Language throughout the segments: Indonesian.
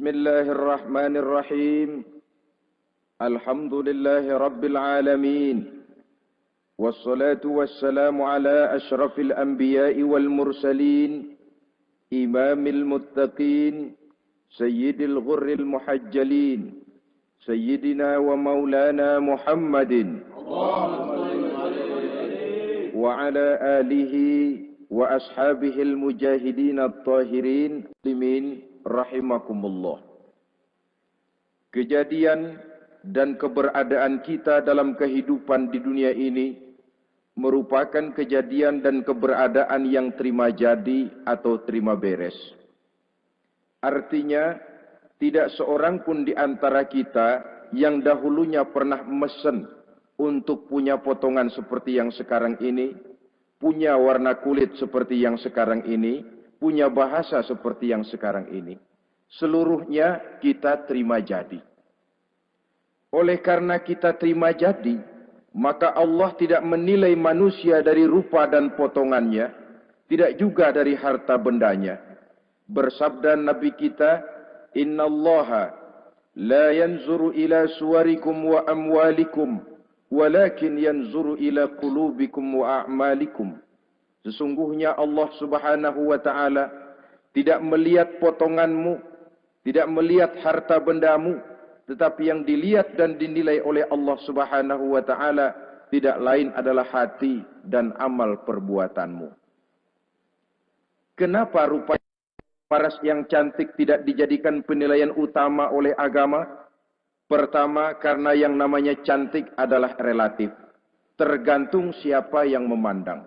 Bismillahirrahmanirrahim. Alhamdulillahi Rabbil Alamin. Wassalatu wassalamu ala ashrafil anbiya'i wal mursalin. Imamil muttaqin. Sayyidil ghurril muhajjalin. Sayyidina wa maulana Muhammadin. Wa ala alihi wa ashabihil mujahidin at-tahirin. Limin. Rahimakumullah. Kejadian dan keberadaan kita dalam kehidupan di dunia ini merupakan kejadian dan keberadaan yang terima jadi atau terima beres. Artinya, tidak seorang pun di antara kita yang dahulunya pernah mesen untuk punya potongan seperti yang sekarang ini, punya warna kulit seperti yang sekarang ini, punya bahasa seperti yang sekarang ini. Seluruhnya kita terima jadi. Oleh karena kita terima jadi, maka Allah tidak menilai manusia dari rupa dan potongannya, tidak juga dari harta bendanya. Bersabda Nabi kita, "Innallaha la yanzuru ila suwarikum wa amwalikum, walakin yanzuru ila qulubikum wa a'malikum." Sesungguhnya Allah Subhanahu wa ta'ala tidak melihat potonganmu, tidak melihat harta bendamu, tetapi yang dilihat dan dinilai oleh Allah Subhanahu wa ta'ala tidak lain adalah hati dan amal perbuatanmu. Kenapa rupa paras yang cantik tidak dijadikan penilaian utama oleh agama? Pertama, karena yang namanya cantik adalah relatif. Tergantung siapa yang memandang.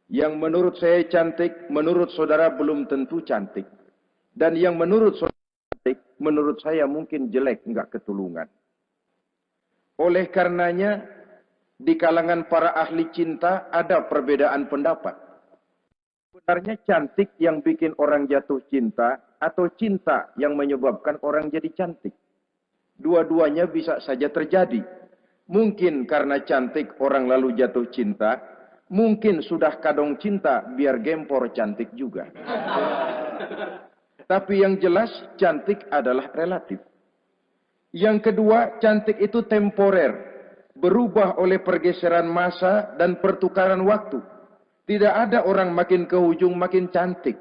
Yang menurut saya cantik, menurut saudara belum tentu cantik. Dan yang menurut saudara cantik, menurut saya mungkin jelek, enggak ketulungan. Oleh karenanya, di kalangan para ahli cinta ada perbedaan pendapat. Sebenarnya cantik yang bikin orang jatuh cinta, atau cinta yang menyebabkan orang jadi cantik. Dua-duanya bisa saja terjadi. Mungkin karena cantik orang lalu jatuh cinta, mungkin sudah kadong cinta biar gempor cantik juga. Tapi yang jelas cantik adalah relatif. Yang kedua, cantik itu temporer, berubah oleh pergeseran masa dan pertukaran waktu. Tidak ada orang makin ke ujung makin cantik.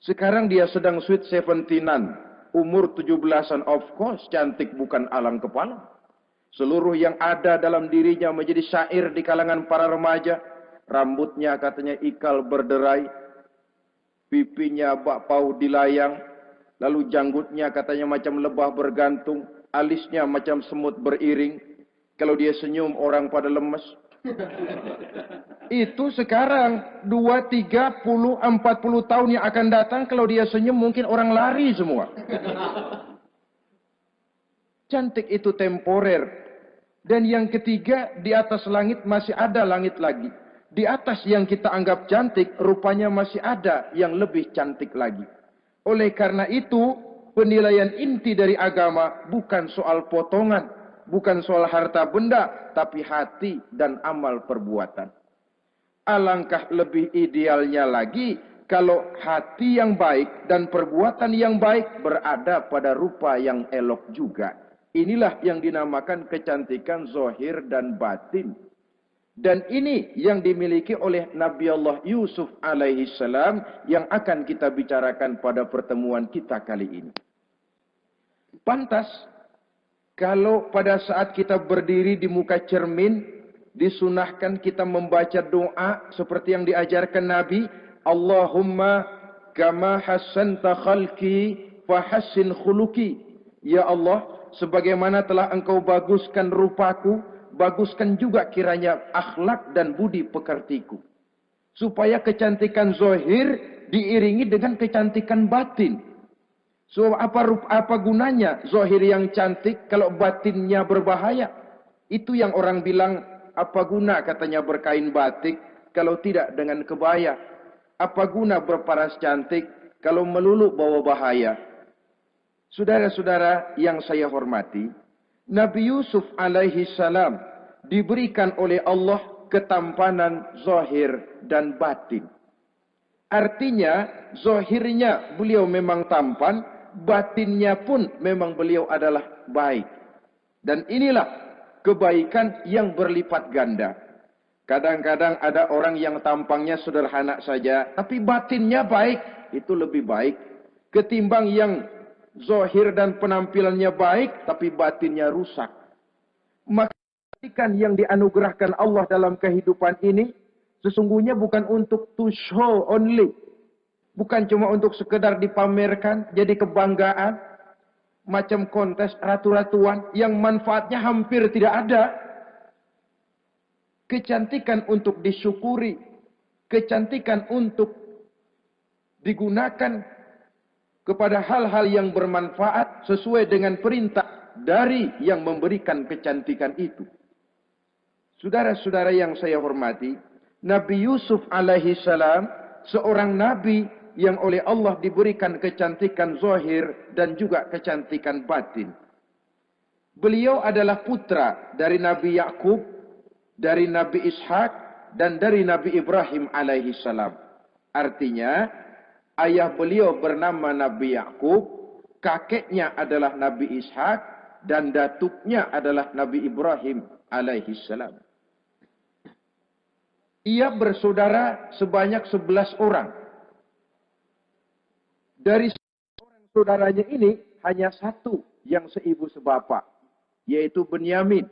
Sekarang dia sedang sweet 17-an, umur 17-an, of course cantik bukan alang kepala. Seluruh yang ada dalam dirinya menjadi syair di kalangan para remaja. Rambutnya katanya ikal berderai, pipinya bakpao dilayang, lalu janggutnya katanya macam lebah bergantung, alisnya macam semut beriring. Kalau dia senyum orang pada lemes. Itu sekarang 2, 3, 10, 40 tahun yang akan datang, kalau dia senyum mungkin orang lari semua. Cantik itu temporer. Dan yang ketiga, di atas langit masih ada langit lagi. Di atas yang kita anggap cantik, rupanya masih ada yang lebih cantik lagi. Oleh karena itu, penilaian inti dari agama bukan soal potongan, bukan soal harta benda, tapi hati dan amal perbuatan. Alangkah lebih idealnya lagi, kalau hati yang baik dan perbuatan yang baik berada pada rupa yang elok juga. Inilah yang dinamakan kecantikan zahir dan batin. Dan ini yang dimiliki oleh Nabi Allah Yusuf alaihi salam yang akan kita bicarakan pada pertemuan kita kali ini. Pantas kalau pada saat kita berdiri di muka cermin, disunahkan kita membaca doa seperti yang diajarkan Nabi. Allahumma kama hassanta khalqi fahassin khuluqi. Ya Allah, sebagaimana telah engkau baguskan rupaku, baguskan juga kiranya akhlak dan budi pekertiku. Supaya kecantikan zahir diiringi dengan kecantikan batin. So apa gunanya zahir yang cantik kalau batinnya berbahaya? Itu yang orang bilang, apa guna katanya berkain batik kalau tidak dengan kebaya? Apa guna berparas cantik kalau melulu bawa bahaya? Saudara-saudara yang saya hormati, Nabi Yusuf alaihi salam diberikan oleh Allah ketampanan zahir dan batin. Artinya, zahirnya beliau memang tampan, batinnya pun memang beliau adalah baik. Dan inilah kebaikan yang berlipat ganda. Kadang-kadang ada orang yang tampangnya sederhana saja, tapi batinnya baik. Itu lebih baik ketimbang yang zahir dan penampilannya baik, tapi batinnya rusak. Maka kebaikan yang dianugerahkan Allah dalam kehidupan ini sesungguhnya bukan untuk to show only. Bukan cuma untuk sekedar dipamerkan, jadi kebanggaan. Macam kontes ratu-ratuan yang manfaatnya hampir tidak ada. Kecantikan untuk disyukuri. Kecantikan untuk digunakan kepada hal-hal yang bermanfaat sesuai dengan perintah dari yang memberikan kecantikan itu. Saudara-saudara yang saya hormati, Nabi Yusuf alaihi salam seorang nabi yang oleh Allah diberikan kecantikan zahir dan juga kecantikan batin. Beliau adalah putra dari Nabi Yakub, dari Nabi Ishak, dan dari Nabi Ibrahim alaihi salam. Artinya, ayah beliau bernama Nabi Yakub, kakeknya adalah Nabi Ishak, dan datuknya adalah Nabi Ibrahim alaihi salam. Ia bersaudara sebanyak 11 orang. Dari orang saudaranya ini hanya satu yang seibu sebapak, yaitu Benyamin.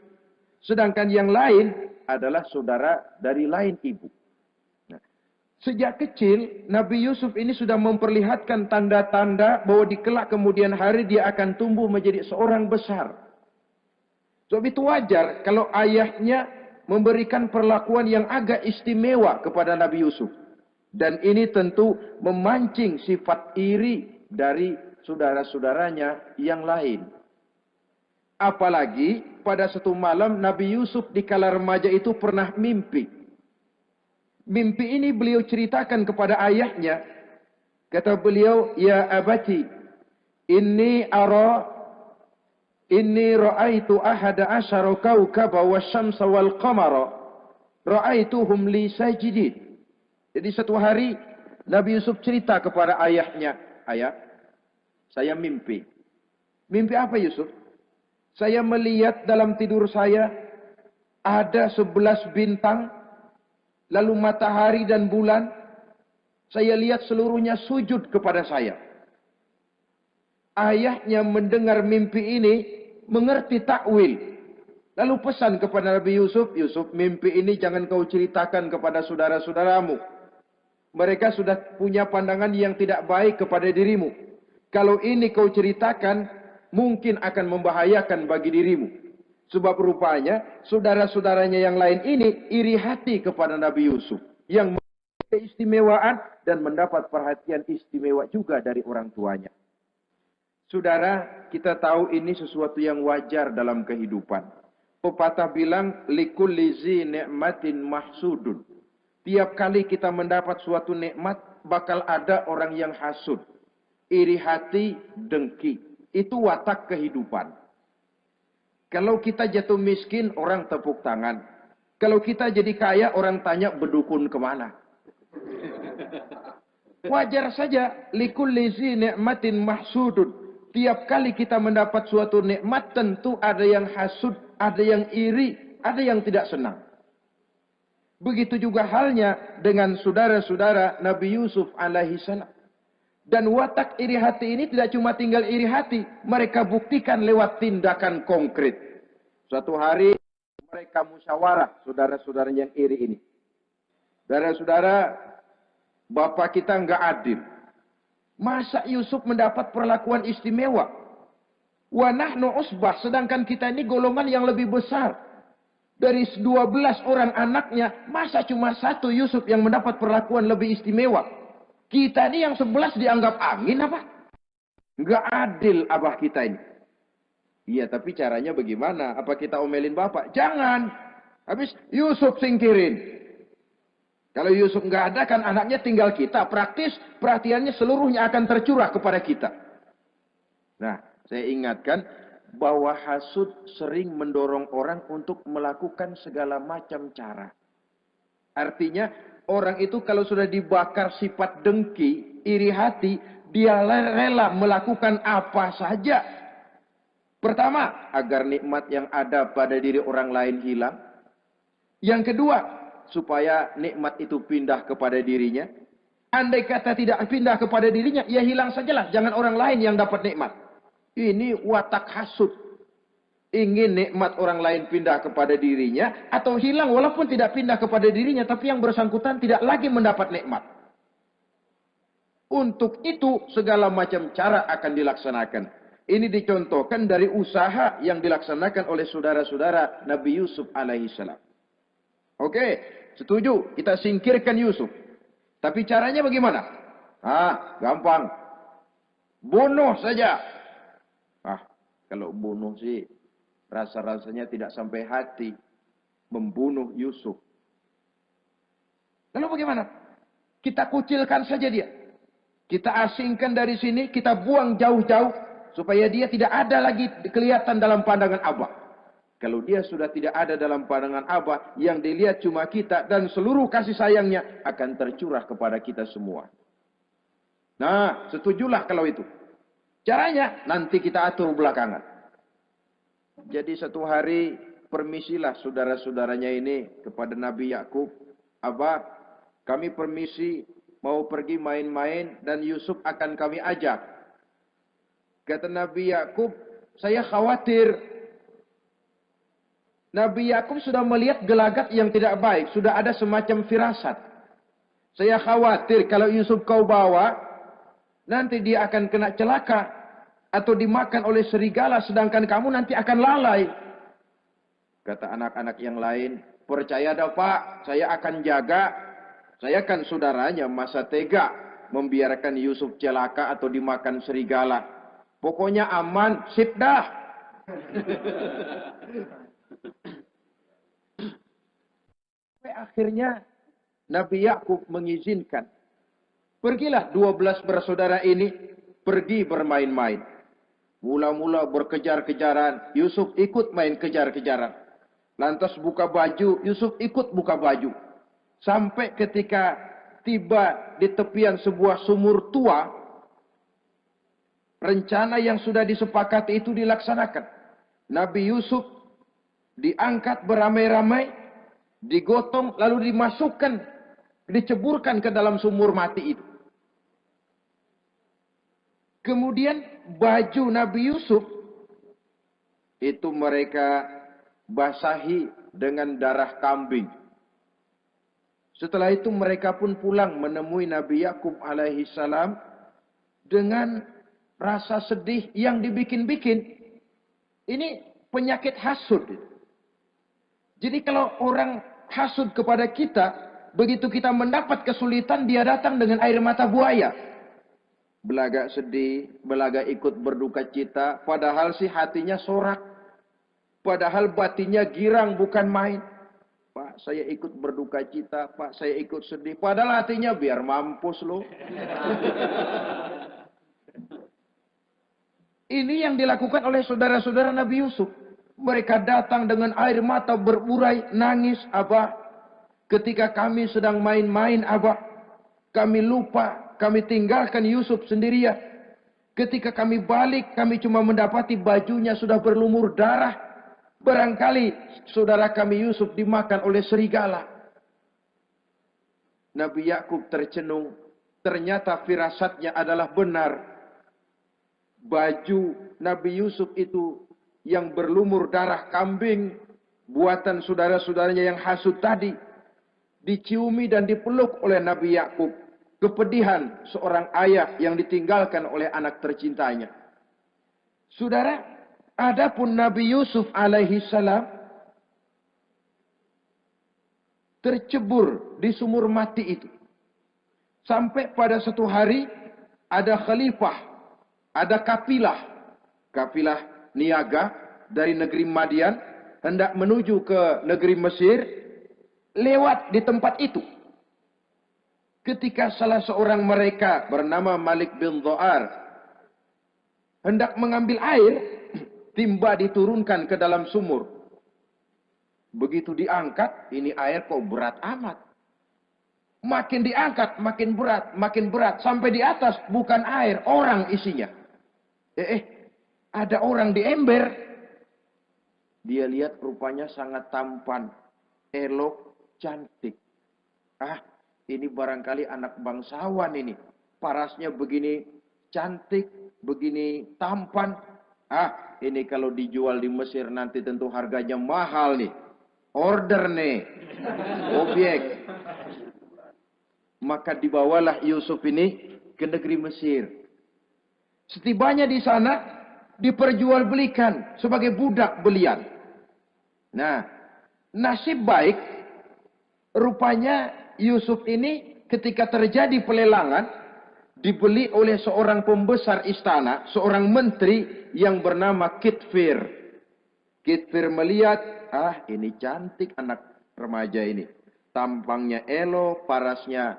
Sedangkan yang lain adalah saudara dari lain ibu. Nah, sejak kecil Nabi Yusuf ini sudah memperlihatkan tanda-tanda bahwa di kelak kemudian hari dia akan tumbuh menjadi seorang besar. Sebab itu wajar kalau ayahnya memberikan perlakuan yang agak istimewa kepada Nabi Yusuf. Dan ini tentu memancing sifat iri dari saudara-saudaranya yang lain. Apalagi pada satu malam Nabi Yusuf di kala remaja itu pernah mimpi. Mimpi ini beliau ceritakan kepada ayahnya. Kata beliau, "Ya abati, inni ra'aitu ahada asyara kawkaba wasyamsa wal qamara ra'aituhum li sajidin." Jadi satu hari Nabi Yusuf cerita kepada ayahnya, "Ayah, saya mimpi." Mimpi apa Yusuf? "Saya melihat dalam tidur saya ada 11 bintang, lalu matahari dan bulan. Saya lihat seluruhnya sujud kepada saya." Ayahnya mendengar mimpi ini, mengerti takwil. Lalu pesan kepada Nabi Yusuf, "Yusuf, mimpi ini jangan kau ceritakan kepada saudara-saudaramu. Mereka sudah punya pandangan yang tidak baik kepada dirimu. Kalau ini kau ceritakan, mungkin akan membahayakan bagi dirimu." Sebab rupanya, saudara-saudaranya yang lain ini iri hati kepada Nabi Yusuf. Yang memiliki keistimewaan dan mendapat perhatian istimewa juga dari orang tuanya. Saudara, kita tahu ini sesuatu yang wajar dalam kehidupan. Pepatah bilang, "Likulli zi ni'matin mahsudun." Tiap kali kita mendapat suatu nikmat, bakal ada orang yang hasud. Iri hati, dengki. Itu watak kehidupan. Kalau kita jatuh miskin, orang tepuk tangan. Kalau kita jadi kaya, orang tanya berdukun kemana. Wajar saja. Likulli zi ni'matin mahsudun. Tiap kali kita mendapat suatu nikmat, tentu ada yang hasud, ada yang iri, ada yang tidak senang. Begitu juga halnya dengan saudara-saudara Nabi Yusuf alaihi salam. Dan watak iri hati ini tidak cuma tinggal iri hati. Mereka buktikan lewat tindakan konkret. Suatu hari mereka musyawarah, saudara-saudara yang iri ini. Saudara-saudara, bapak kita enggak adil. Masa Yusuf mendapat perlakuan istimewa? Wa nahnu usbah, sedangkan kita ini golongan yang lebih besar. Dari 12 orang anaknya, masa cuma satu Yusuf yang mendapat perlakuan lebih istimewa? Kita ini yang 11 dianggap angin apa? Enggak adil abah kita ini. Iya, tapi caranya bagaimana? Apa kita omelin bapak? Jangan. Habis Yusuf singkirin. Kalau Yusuf enggak ada, kan anaknya tinggal kita. Praktis, perhatiannya seluruhnya akan tercurah kepada kita. Nah, saya ingatkan bahwa hasud sering mendorong orang untuk melakukan segala macam cara. Artinya, orang itu kalau sudah dibakar sifat dengki, iri hati, Dia rela melakukan apa saja. Pertama, agar nikmat yang ada pada diri orang lain hilang. Yang kedua, supaya nikmat itu pindah kepada dirinya. Andai kata tidak pindah kepada dirinya, ya hilang sajalah. Jangan orang lain yang dapat nikmat. Ini watak hasud. Ingin nikmat orang lain pindah kepada dirinya, atau hilang walaupun tidak pindah kepada dirinya, tapi yang bersangkutan tidak lagi mendapat nikmat. Untuk itu segala macam cara akan dilaksanakan. Ini dicontohkan dari usaha yang dilaksanakan oleh saudara-saudara Nabi Yusuf alaihissalam. Oke, setuju. Kita singkirkan Yusuf. Tapi caranya bagaimana? Gampang. Bunuh saja. Kalau bunuh sih, rasa-rasanya tidak sampai hati. Membunuh Yusuf. Lalu bagaimana? Kita kucilkan saja dia. Kita asingkan dari sini, kita buang jauh-jauh. Supaya dia tidak ada lagi kelihatan dalam pandangan Abah. Kalau dia sudah tidak ada dalam pandangan Abah, yang dilihat cuma kita dan seluruh kasih sayangnya akan tercurah kepada kita semua. Nah, setujulah kalau itu. Caranya nanti kita atur belakangan. Jadi satu hari permisilah saudara-saudaranya ini kepada Nabi Yakub. Abah, kami permisi mau pergi main-main dan Yusuf akan kami ajak. Kata Nabi Yakub, saya khawatir. Nabi Yakub sudah melihat gelagat yang tidak baik. Sudah ada semacam firasat. Saya khawatir kalau Yusuf kau bawa, nanti dia akan kena celaka. Atau dimakan oleh serigala, sedangkan kamu nanti akan lalai. Kata anak-anak yang lain, percaya dah Pak, saya akan jaga. Saya kan saudaranya, masa tega membiarkan Yusuf celaka atau dimakan serigala. Pokoknya aman, sip dah. Akhirnya Nabi Yakub mengizinkan. Pergilah 12 bersaudara ini pergi bermain-main. Mula-mula berkejar-kejaran, Yusuf ikut main kejar-kejaran. Lantas buka baju, Yusuf ikut buka baju. Sampai ketika tiba di tepian sebuah sumur tua, rencana yang sudah disepakati itu dilaksanakan. Nabi Yusuf diangkat beramai-ramai, digotong, lalu dimasukkan, diceburkan ke dalam sumur mati itu. Kemudian baju Nabi Yusuf itu mereka basahi dengan darah kambing. Setelah itu mereka pun pulang menemui Nabi Yakub alaihissalam dengan rasa sedih yang dibikin-bikin. Ini penyakit hasud. Jadi kalau orang hasud kepada kita, begitu kita mendapat kesulitan, dia datang dengan air mata buaya. Belaga sedih, belaga ikut berduka cita, padahal sih hatinya sorak. Padahal batinnya girang bukan main. Pak, saya ikut berduka cita, Pak, saya ikut sedih. Padahal hatinya biar mampus loh. Ini yang dilakukan oleh saudara-saudara Nabi Yusuf. Mereka datang dengan air mata berurai, nangis, Abah. Ketika kami sedang main-main, Abah, kami lupa, kami tinggalkan Yusuf sendirian. Ketika kami balik, kami cuma mendapati bajunya sudah berlumur darah. Barangkali saudara kami Yusuf dimakan oleh serigala. Nabi Yakub tercenung. Ternyata firasatnya adalah benar. Baju Nabi Yusuf itu yang berlumur darah kambing, buatan saudara-saudaranya yang hasud tadi, diciumi dan dipeluk oleh Nabi Yakub. Kepedihan seorang ayah yang ditinggalkan oleh anak tercintanya. Saudara, adapun Nabi Yusuf alaihissalam tercebur di sumur mati itu. Sampai pada satu hari ada khalifah, ada kafilah niaga dari negeri Madian hendak menuju ke negeri Mesir, lewat di tempat itu. Ketika salah seorang mereka bernama Malik bin Dho'ar hendak mengambil air, timba diturunkan ke dalam sumur. Begitu diangkat, ini air kok berat amat. Makin diangkat, makin berat. Sampai di atas bukan air, orang isinya. Ada orang di ember. Dia lihat rupanya sangat tampan, elok, cantik. Ini barangkali anak bangsawan ini. Parasnya begini cantik, begini tampan. Ini kalau dijual di Mesir nanti tentu harganya mahal nih. Order nih. Objek. Maka dibawalah Yusuf ini ke negeri Mesir. Setibanya di sana, diperjualbelikan sebagai budak belian. Nah, nasib baik, rupanya Yusuf ini ketika terjadi pelelangan, dibeli oleh seorang pembesar istana, seorang menteri yang bernama Kitfir. Kitfir melihat, ini cantik anak remaja ini. Tampangnya elok, parasnya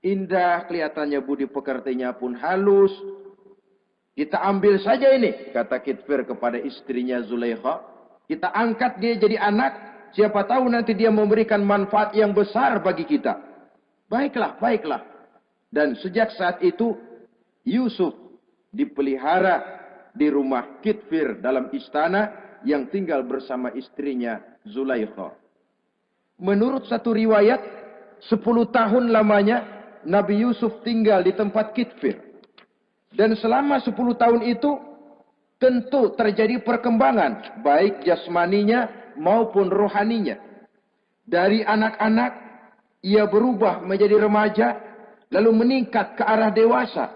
indah, kelihatannya budi pekertinya pun halus. Kita ambil saja ini, kata Kitfir kepada istrinya Zulaikha. Kita angkat dia jadi anak, siapa tahu nanti dia memberikan manfaat yang besar bagi kita. Baiklah, baiklah. Dan sejak saat itu, Yusuf dipelihara di rumah Kitfir dalam istana yang tinggal bersama istrinya Zulaikha. Menurut satu riwayat, 10 tahun lamanya Nabi Yusuf tinggal di tempat Kitfir. Dan selama 10 tahun itu tentu terjadi perkembangan, baik jasmaninya maupun rohaninya. Dari anak-anak, ia berubah menjadi remaja, lalu meningkat ke arah dewasa.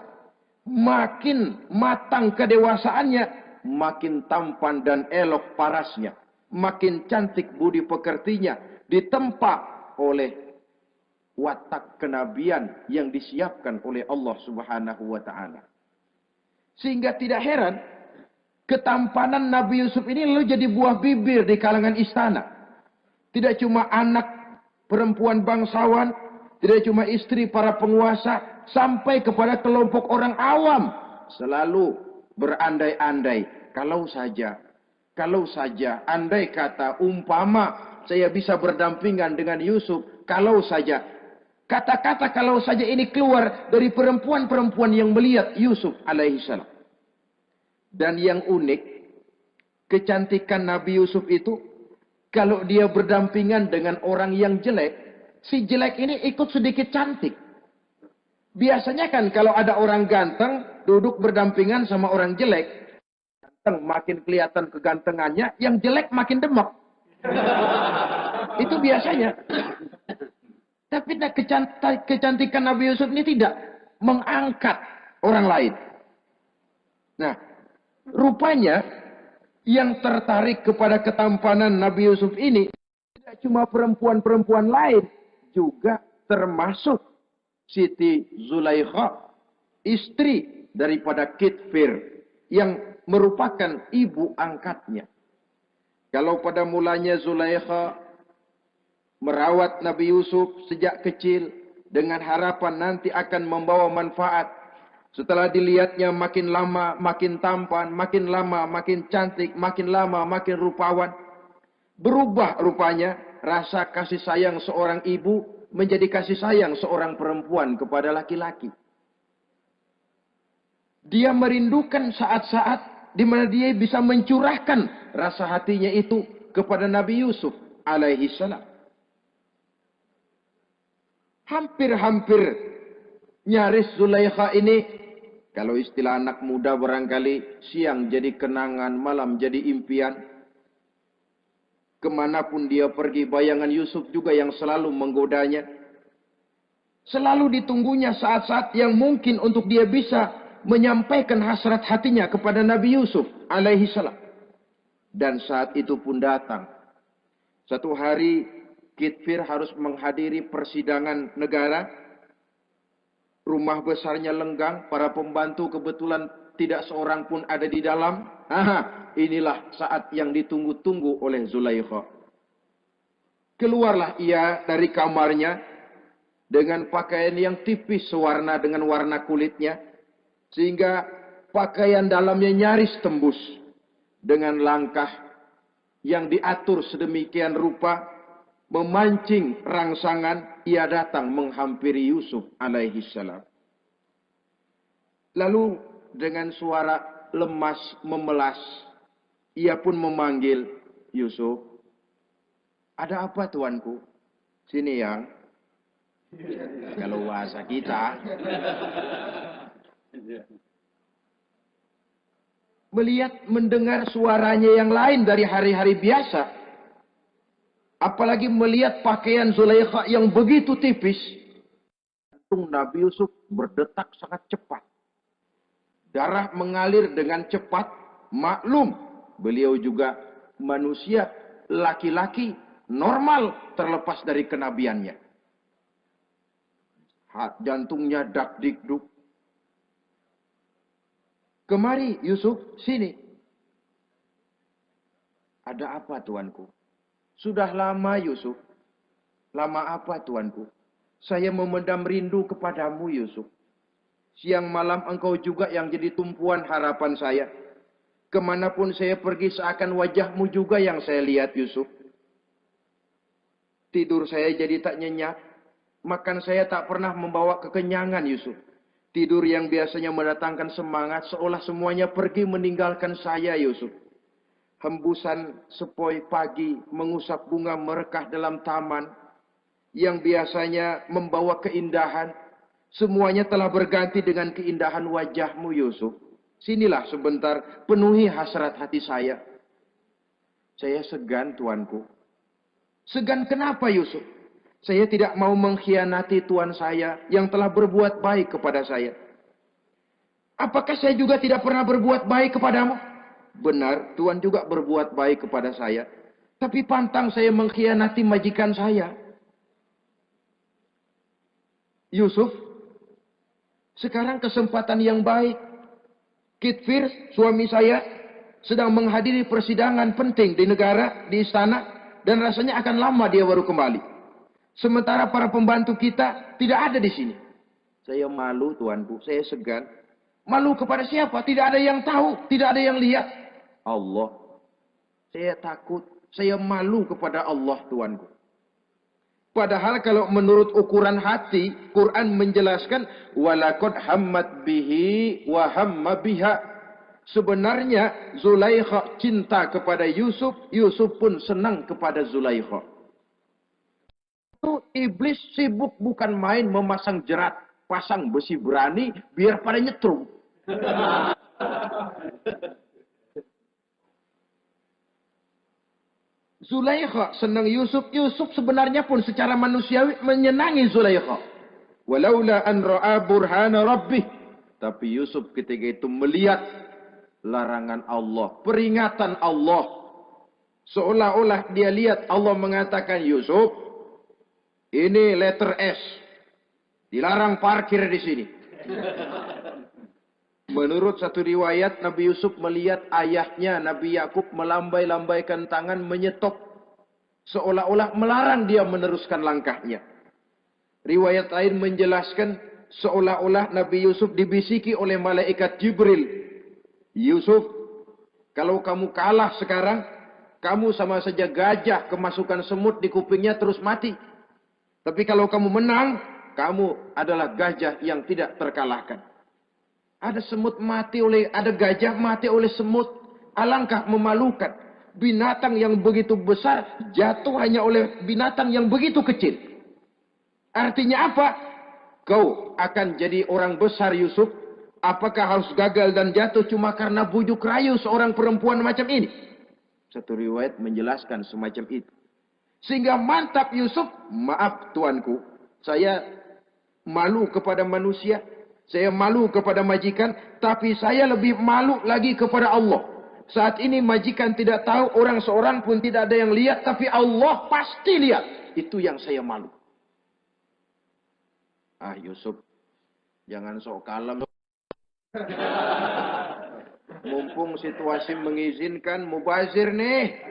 Makin matang kedewasaannya, makin tampan dan elok parasnya. Makin cantik budi pekertinya, ditempa oleh watak kenabian yang disiapkan oleh Allah Subhanahu wa Ta'ala. Sehingga tidak heran, ketampanan Nabi Yusuf ini lalu jadi buah bibir di kalangan istana. Tidak cuma anak perempuan bangsawan, tidak cuma istri para penguasa, sampai kepada kelompok orang awam selalu berandai-andai. Kalau saja, andai kata umpama saya bisa berdampingan dengan Yusuf, kalau saja. Kata-kata kalau saja ini keluar dari perempuan-perempuan yang melihat Yusuf alaihissalam. Dan yang unik, kecantikan Nabi Yusuf itu, kalau dia berdampingan dengan orang yang jelek, si jelek ini ikut sedikit cantik. Biasanya kan kalau ada orang ganteng, duduk berdampingan sama orang jelek, ganteng makin kelihatan kegantengannya, yang jelek makin demek. Itu biasanya. Tapi kecantikan Nabi Yusuf ini tidak mengangkat orang lain. Nah, rupanya yang tertarik kepada ketampanan Nabi Yusuf ini tidak cuma perempuan-perempuan lain, juga termasuk Siti Zulaikha, istri daripada Kitfir, yang merupakan ibu angkatnya. Kalau pada mulanya Zulaikha merawat Nabi Yusuf sejak kecil dengan harapan nanti akan membawa manfaat. Setelah dilihatnya makin lama makin tampan, makin lama makin cantik, makin lama makin rupawan. Berubah rupanya rasa kasih sayang seorang ibu menjadi kasih sayang seorang perempuan kepada laki-laki. Dia merindukan saat-saat di mana dia bisa mencurahkan rasa hatinya itu kepada Nabi Yusuf alaihi salam. Hampir-hampir nyaris Zulaikha ini, kalau istilah anak muda barangkali, siang jadi kenangan, malam jadi impian. Kemanapun dia pergi, bayangan Yusuf juga yang selalu menggodanya. Selalu ditunggunya saat-saat yang mungkin untuk dia bisa menyampaikan hasrat hatinya kepada Nabi Yusuf alaihi salam. Dan saat itu pun datang. Satu hari Kitfir harus menghadiri persidangan negara. Rumah besarnya lenggang, para pembantu kebetulan tidak seorang pun ada di dalam. Inilah saat yang ditunggu-tunggu oleh Zulaikha. Keluarlah ia dari kamarnya dengan pakaian yang tipis sewarna dengan warna kulitnya, sehingga pakaian dalamnya nyaris tembus. Dengan langkah yang diatur sedemikian rupa, memancing rangsangan, ia datang menghampiri Yusuf alaihi salam. Lalu dengan suara lemas memelas, ia pun memanggil Yusuf. Ada apa tuanku? Sini yang. Kalau bahasa kita. Melihat mendengar suaranya yang lain dari hari-hari biasa. Apalagi melihat pakaian Zulaikha yang begitu tipis. Jantung Nabi Yusuf berdetak sangat cepat. Darah mengalir dengan cepat. Maklum, beliau juga manusia laki-laki normal terlepas dari kenabiannya. Jantungnya dak-dik-duk. Kemari Yusuf, sini. Ada apa tuanku? Sudah lama Yusuf. Lama apa tuanku? Saya memendam rindu kepadamu Yusuf. Siang malam engkau juga yang jadi tumpuan harapan saya. Kemanapun saya pergi seakan wajahmu juga yang saya lihat Yusuf. Tidur saya jadi tak nyenyak. Makan saya tak pernah membawa kekenyangan Yusuf. Tidur yang biasanya mendatangkan semangat seolah semuanya pergi meninggalkan saya Yusuf. Hembusan sepoi pagi mengusap bunga merekah dalam taman yang biasanya membawa keindahan. Semuanya telah berganti dengan keindahan wajahmu Yusuf. Sinilah sebentar penuhi hasrat hati saya. Saya segan tuanku. Segan kenapa Yusuf? Saya tidak mau mengkhianati Tuhan saya yang telah berbuat baik kepada saya. Apakah saya juga tidak pernah berbuat baik kepadamu? Benar, Tuhan juga berbuat baik kepada saya. Tapi pantang saya mengkhianati majikan saya. Yusuf, sekarang kesempatan yang baik. Kitfir, suami saya, sedang menghadiri persidangan penting di negara, di istana. Dan rasanya akan lama dia baru kembali. Sementara para pembantu kita tidak ada di sini. Saya malu tuanku, saya segan. Malu kepada siapa? Tidak ada yang tahu, tidak ada yang lihat. Allah. Saya takut, saya malu kepada Allah tuanku. Padahal kalau menurut ukuran hati, Quran menjelaskan walaqad hammat bihi wa hamma biha. Sebenarnya Zulaikha cinta kepada Yusuf, Yusuf pun senang kepada Zulaikha. Iblis sibuk bukan main memasang jerat, pasang besi berani biar pada nyetrum. Zulaikha senang Yusuf, Yusuf sebenarnya pun secara manusiawi menyenangi Zulaikha. Walaula an ra'a burhana rabbih. Tapi Yusuf ketika itu melihat larangan Allah, peringatan Allah. Seolah-olah dia lihat Allah mengatakan, Yusuf, ini letter S. Dilarang parkir di sini. Menurut satu riwayat, Nabi Yusuf melihat ayahnya, Nabi Yakub melambai-lambaikan tangan menyetop. Seolah-olah melarang dia meneruskan langkahnya. Riwayat lain menjelaskan, seolah-olah Nabi Yusuf dibisiki oleh malaikat Jibril. Yusuf, kalau kamu kalah sekarang, kamu sama saja gajah kemasukan semut di kupingnya terus mati. Tapi kalau kamu menang, kamu adalah gajah yang tidak terkalahkan. Ada semut mati oleh, ada gajah mati oleh semut. Alangkah memalukan. Binatang yang begitu besar jatuh hanya oleh binatang yang begitu kecil. Artinya apa? Kau akan jadi orang besar Yusuf. Apakah harus gagal dan jatuh cuma karena bujuk rayu seorang perempuan macam ini? Satu riwayat menjelaskan semacam itu. Sehingga mantap Yusuf, maaf tuanku, saya malu kepada manusia, saya malu kepada majikan, tapi saya lebih malu lagi kepada Allah. Saat ini majikan tidak tahu, orang seorang pun tidak ada yang lihat, tapi Allah pasti lihat. Itu yang saya malu. Ah Yusuf, jangan sok kalem. Mumpung situasi mengizinkan, mubazir nih.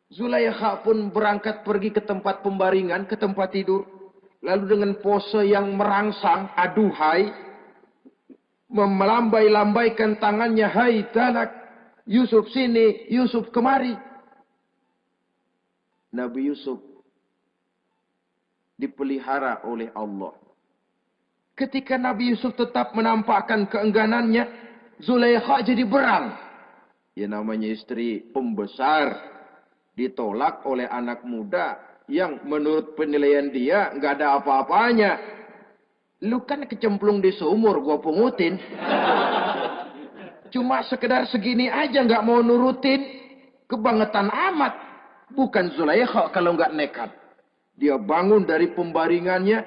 Zulaikha pun berangkat pergi ke tempat pembaringan, ke tempat tidur. Lalu dengan pose yang merangsang, aduhai, melambai-lambaikan tangannya, hai tanak, Yusuf sini, Yusuf kemari. Nabi Yusuf dipelihara oleh Allah. Ketika Nabi Yusuf tetap menampakkan keengganannya, Zulaikha jadi berang. Ya namanya istri pembesar ditolak oleh anak muda yang menurut penilaian dia nggak ada apa-apanya. Lu kan kecemplung di sumur, gua pungutin. Cuma sekedar segini aja nggak mau nurutin, kebangetan amat. Bukan Zulaikha kalau nggak nekat. Dia bangun dari pembaringannya,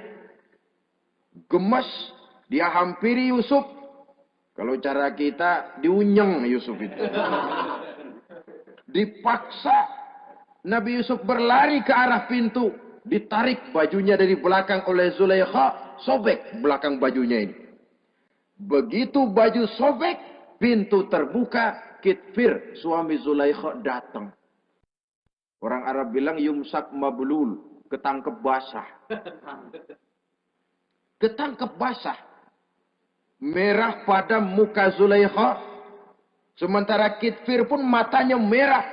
gemas, dia hampiri Yusuf. Kalau cara kita diunyeng Yusuf itu. Dipaksa Nabi Yusuf berlari ke arah pintu, ditarik bajunya dari belakang oleh Zulaikha, sobek belakang bajunya ini. Begitu baju sobek, pintu terbuka, Kitfir suami Zulaikha datang. Orang Arab bilang yumsak mablul, ketangkep basah. Ketangkep basah. Merah pada muka Zulaikha. Sementara Kitfir pun matanya merah.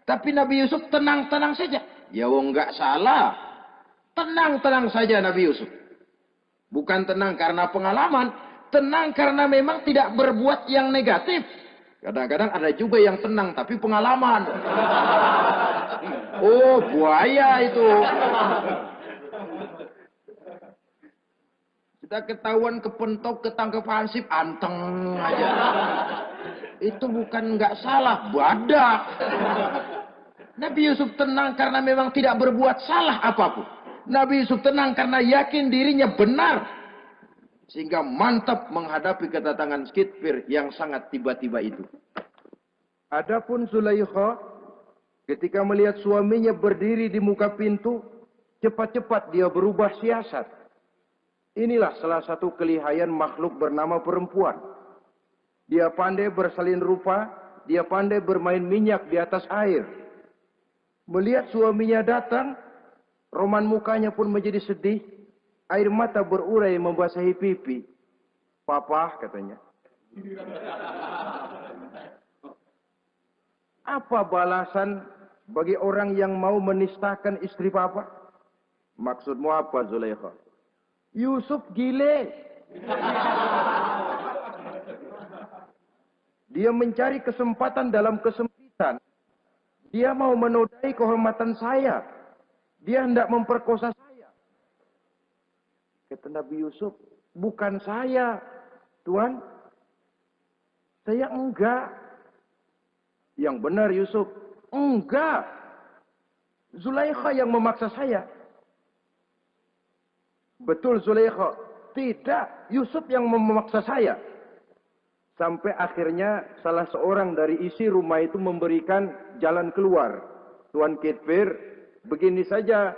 Tapi Nabi Yusuf tenang-tenang saja. Ya wong nggak salah. Tenang-tenang saja Nabi Yusuf. Bukan tenang karena pengalaman. Tenang karena memang tidak berbuat yang negatif. Kadang-kadang ada juga yang tenang tapi pengalaman. Oh, buaya itu. Sudah ketahuan kepentok, ketangkep hansip, anteng aja. Itu bukan nggak salah, badak. Nabi Yusuf tenang karena memang tidak berbuat salah apapun. Nabi Yusuf tenang karena yakin dirinya benar. Sehingga mantap menghadapi kedatangan Kitfir yang sangat tiba-tiba itu. Adapun Zulaikha, ketika melihat suaminya berdiri di muka pintu, cepat-cepat dia berubah siasat. Inilah salah satu kelihayan makhluk bernama perempuan. Dia pandai bersalin rupa, dia pandai bermain minyak di atas air. Melihat suaminya datang, roman mukanya pun menjadi sedih. Air mata berurai membasahi pipi. Papa, katanya. Apa balasan bagi orang yang mau menistakan istri papa? Maksudmu apa, Zulaikha? Yusuf gile. Dia mencari kesempatan dalam kesempitan. Dia mau menodai kehormatan saya. Dia hendak memperkosa saya. Kata Nabi Yusuf, bukan saya, Tuan. Saya enggak. Yang benar Yusuf, enggak. Zulaikha yang memaksa saya. Betul Zulaikha, tidak. Yusuf yang memaksa saya. Sampai akhirnya salah seorang dari isi rumah itu memberikan jalan keluar. Tuan Kitfir, begini saja.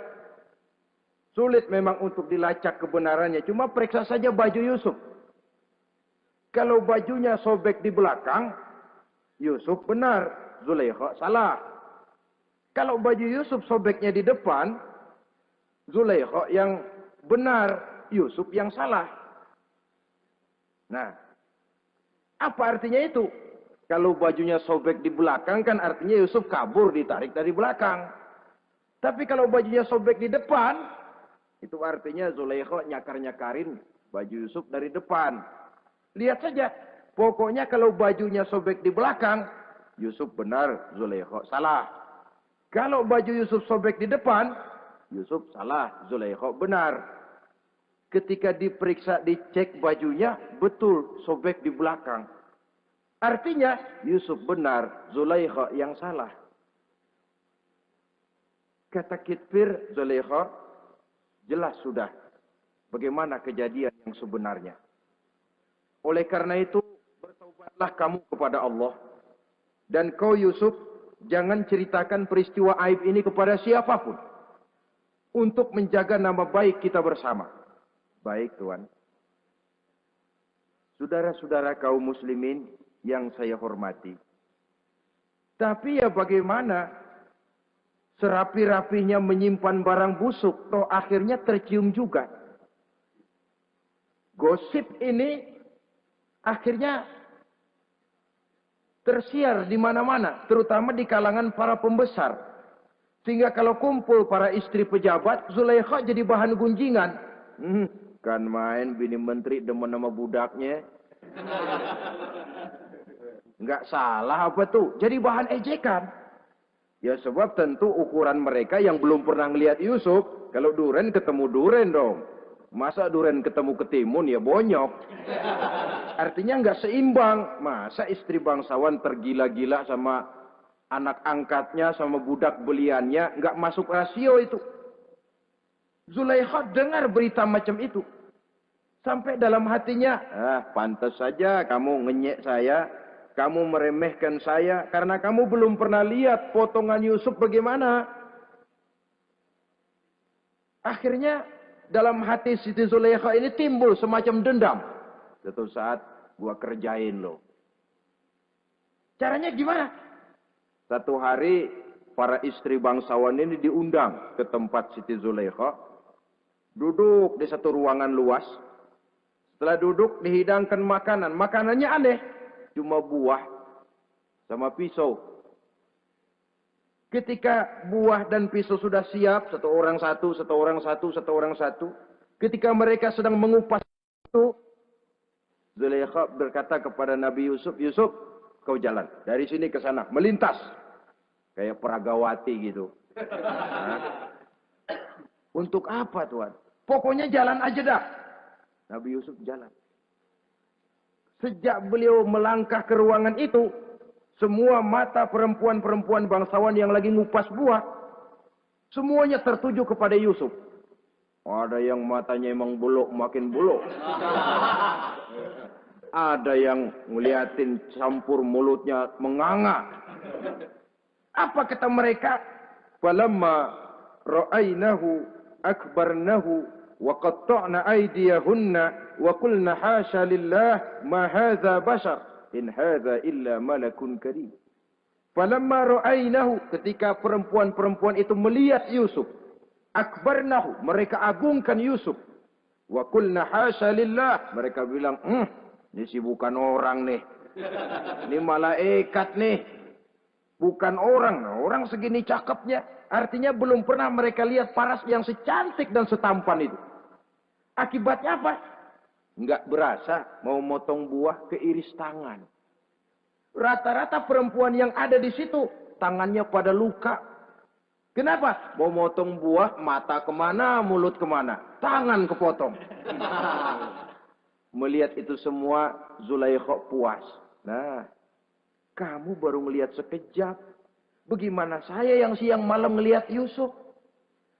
Sulit memang untuk dilacak kebenarannya. Cuma periksa saja baju Yusuf. Kalau bajunya sobek di belakang, Yusuf benar, Zulaikha salah. Kalau baju Yusuf sobeknya di depan, Zulaikha yang benar, Yusuf yang salah. Nah, apa artinya itu? Kalau bajunya sobek di belakang kan artinya Yusuf kabur ditarik dari belakang. Tapi kalau bajunya sobek di depan, itu artinya Zulaikha nyakar-nyakarin baju Yusuf dari depan. Lihat saja, pokoknya kalau bajunya sobek di belakang, Yusuf benar, Zulaikha salah. Kalau baju Yusuf sobek di depan, Yusuf salah, Zulaikha benar. Ketika diperiksa, dicek bajunya, betul sobek di belakang. Artinya, Yusuf benar, Zulaikha yang salah. Kata Kitfir, Zulaikha, jelas sudah bagaimana kejadian yang sebenarnya. Oleh karena itu, bertaubatlah kamu kepada Allah. Dan kau Yusuf, jangan ceritakan peristiwa aib ini kepada siapapun. Untuk menjaga nama baik kita bersama. Baik Tuan. Saudara-saudara kaum muslimin yang saya hormati. Tapi ya bagaimana? Serapi-rapinya menyimpan barang busuk, toh akhirnya tercium juga. Gosip ini akhirnya tersiar di mana-mana, terutama di kalangan para pembesar. Sehingga kalau kumpul para istri pejabat, Zulaikha jadi bahan gunjingan. Kan main bini menteri demen sama budaknya. Enggak salah apa tuh? Jadi bahan ejekan. Ya sebab tentu ukuran mereka yang belum pernah ngelihat Yusuf. Kalau duren ketemu duren dong. Masa duren ketemu ketimun ya bonyok. Artinya enggak seimbang. Masa istri bangsawan tergila-gila sama anak angkatnya sama budak beliannya, nggak masuk rasio itu. Zulaikha dengar berita macam itu. Sampai dalam hatinya, pantas saja kamu ngenyek saya, kamu meremehkan saya, karena kamu belum pernah lihat potongan Yusuf bagaimana. Akhirnya, dalam hati Siti Zulaikha ini timbul semacam dendam. Suatu saat, gua kerjain lo. Caranya gimana? Satu hari para istri bangsawan ini diundang ke tempat Siti Zulaikha. Duduk di satu ruangan luas. Setelah duduk dihidangkan makanan. Makanannya aneh. Cuma buah sama pisau. Ketika buah dan pisau sudah siap. Satu orang satu, satu orang satu, satu orang satu. Ketika mereka sedang mengupas itu. Zulaikha berkata kepada Nabi Yusuf. Yusuf, kau jalan. Dari sini ke sana. Melintas. Kayak peragawati gitu. Untuk apa Tuhan? Pokoknya jalan aja dah. Nabi Yusuf jalan. Sejak beliau melangkah ke ruangan itu, semua mata perempuan-perempuan bangsawan yang lagi ngupas buah, semuanya tertuju kepada Yusuf. Ada yang matanya emang buluk, makin buluk. Ada yang ngeliatin campur mulutnya menganga. Apa kata mereka? Falamma ra'aynahu akbarnahu wa qatta'na aydiyahunna wa qulna hasya lillah ma hadza bashar in hadza illa malakun karim. Falamma ra'aynahu, ketika perempuan-perempuan itu melihat Yusuf, akbarnahu, mereka agungkan Yusuf. Wa qulna hasya lillah, mereka bilang, ini sih bukan orang nih. Ini malaikat nih. Bukan orang. Orang segini cakepnya. Artinya belum pernah mereka lihat paras yang secantik dan setampan itu. Akibatnya apa? Enggak berasa mau motong buah keiris tangan. Rata-rata perempuan yang ada di situ, tangannya pada luka. Kenapa? Mau motong buah, mata kemana, mulut kemana. Tangan kepotong. Melihat itu semua, Zulaikha puas. Nah, kamu baru melihat sekejap. Bagaimana saya yang siang malam melihat Yusuf?